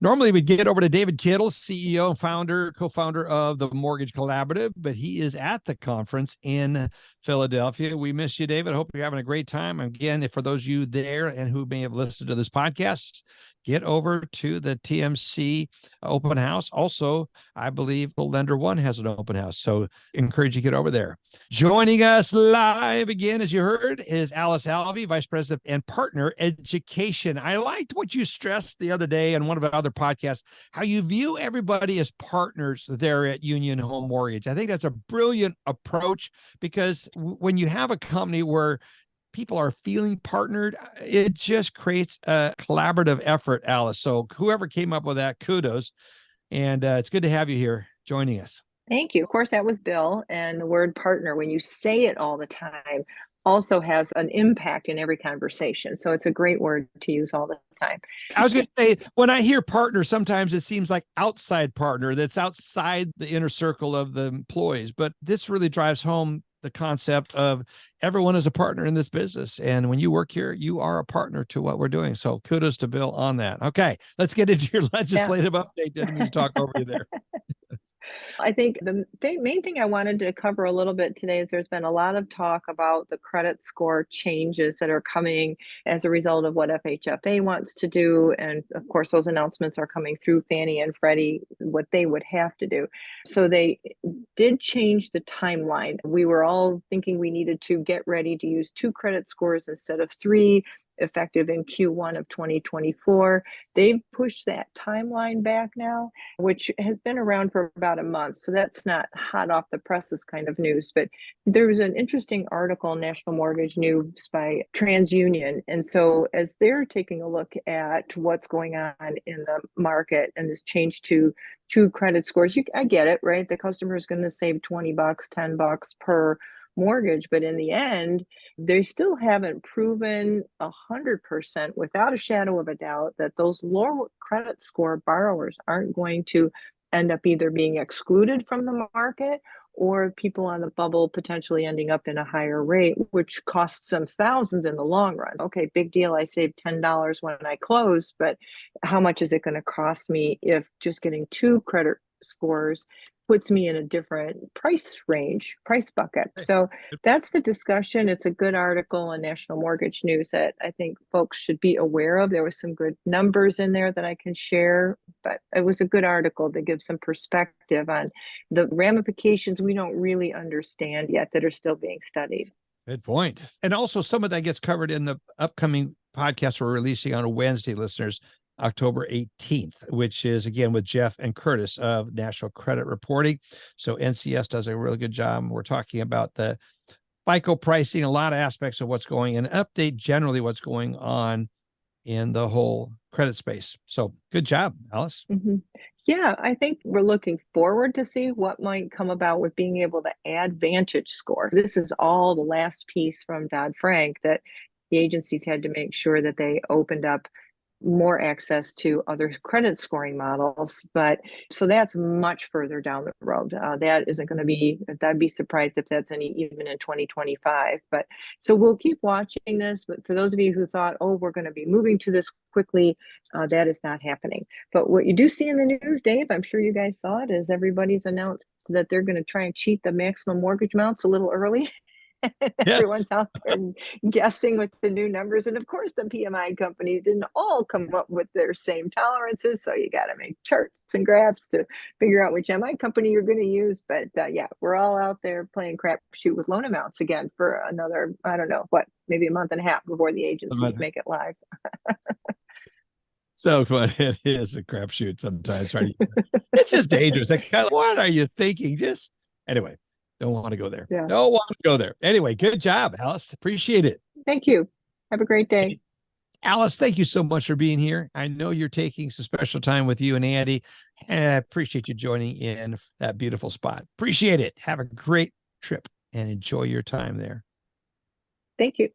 Normally, we'd get over to David Kittle, CEO and co-founder of the Mortgage Collaborative, but he is at the conference in Philadelphia. We miss you, David. I hope you're having a great time. Again, for those of you there and who may have listened to this podcast, get over to the TMC open house. Also, I believe the Lender One has an open house, so encourage you to get over there. Joining us live again, as you heard, is Alice Alvey, Vice President and Partner Education. I liked what you stressed the other day on one of our other podcasts, how you view everybody as partners there at Union Home Mortgage. I think that's a brilliant approach, because when you have a company where people are feeling partnered, it just creates a collaborative effort, Alice. So whoever came up with that, kudos. And it's good to have you here joining us. Thank you. Of course, that was Bill. And the word partner, when you say it all the time, also has an impact in every conversation. So it's a great word to use all the time. I was going to say, when I hear partner, sometimes it seems like outside partner, that's outside the inner circle of the employees. But this really drives home the concept of everyone is a partner in this business. And when you work here, you are a partner to what we're doing. So kudos to Bill on that. Okay, let's get into your legislative update. Didn't mean to talk over you there. I think the main thing I wanted to cover a little bit today is there's been a lot of talk about the credit score changes that are coming as a result of what FHFA wants to do. And of course, those announcements are coming through Fannie and Freddie, what they would have to do. So they did change the timeline. We were all thinking we needed to get ready to use 2 credit scores instead of 3, effective in Q1 of 2024. They've pushed that timeline back now, which has been around for about a month. So that's not hot off the presses kind of news. But there was an interesting article in National Mortgage News by TransUnion. And so as they're taking a look at what's going on in the market and this change to 2 credit scores, I get it, right? The customer is going to save $20, $10 per mortgage, but in the end, they still haven't proven 100% without a shadow of a doubt that those low credit score borrowers aren't going to end up either being excluded from the market or people on the bubble potentially ending up in a higher rate, which costs them thousands in the long run. Okay, big deal. I saved $10 when I close, but how much is it going to cost me if just getting 2 credit scores puts me in a different price bucket? So that's the discussion. It's a good article in National Mortgage News that I think folks should be aware of. There was some good numbers in there that I can share, but it was a good article that gives some perspective on the ramifications we don't really understand yet that are still being studied. Good point. And also some of that gets covered in the upcoming podcast we're releasing on a Wednesday, listeners, October 18th, which is again with Jeff and Curtis of National Credit Reporting. So NCS does a really good job. We're talking about the FICO pricing, a lot of aspects of what's going, and update generally what's going on in the whole credit space. So good job, Alice. Mm-hmm. Yeah, I think we're looking forward to see what might come about with being able to add Vantage Score. This is all the last piece from Dodd-Frank that the agencies had to make sure that they opened up more access to other credit scoring models. But so that's much further down the road. That isn't going to be, I'd be surprised if that's even in 2025. But so we'll keep watching this. But for those of you who thought, oh, we're going to be moving to this quickly, that is not happening. But what you do see in the news, Dave, I'm sure you guys saw it, is everybody's announced that they're going to try and cheat the maximum mortgage amounts a little early. Everyone's out there guessing with the new numbers. And of course, the PMI companies didn't all come up with their same tolerances. So you got to make charts and graphs to figure out which MI company you're going to use. But yeah, we're all out there playing crapshoot with loan amounts again for another, I don't know, maybe a month and a half before the agencies make it live. So fun. It is a crapshoot sometimes. Right? It's just dangerous. Like, what are you thinking? Just anyway. Don't want to go there. Yeah. Don't want to go there. Anyway, good job, Alice. Appreciate it. Thank you. Have a great day. Alice, thank you so much for being here. I know you're taking some special time with you and Andy. And I appreciate you joining in that beautiful spot. Appreciate it. Have a great trip and enjoy your time there. Thank you.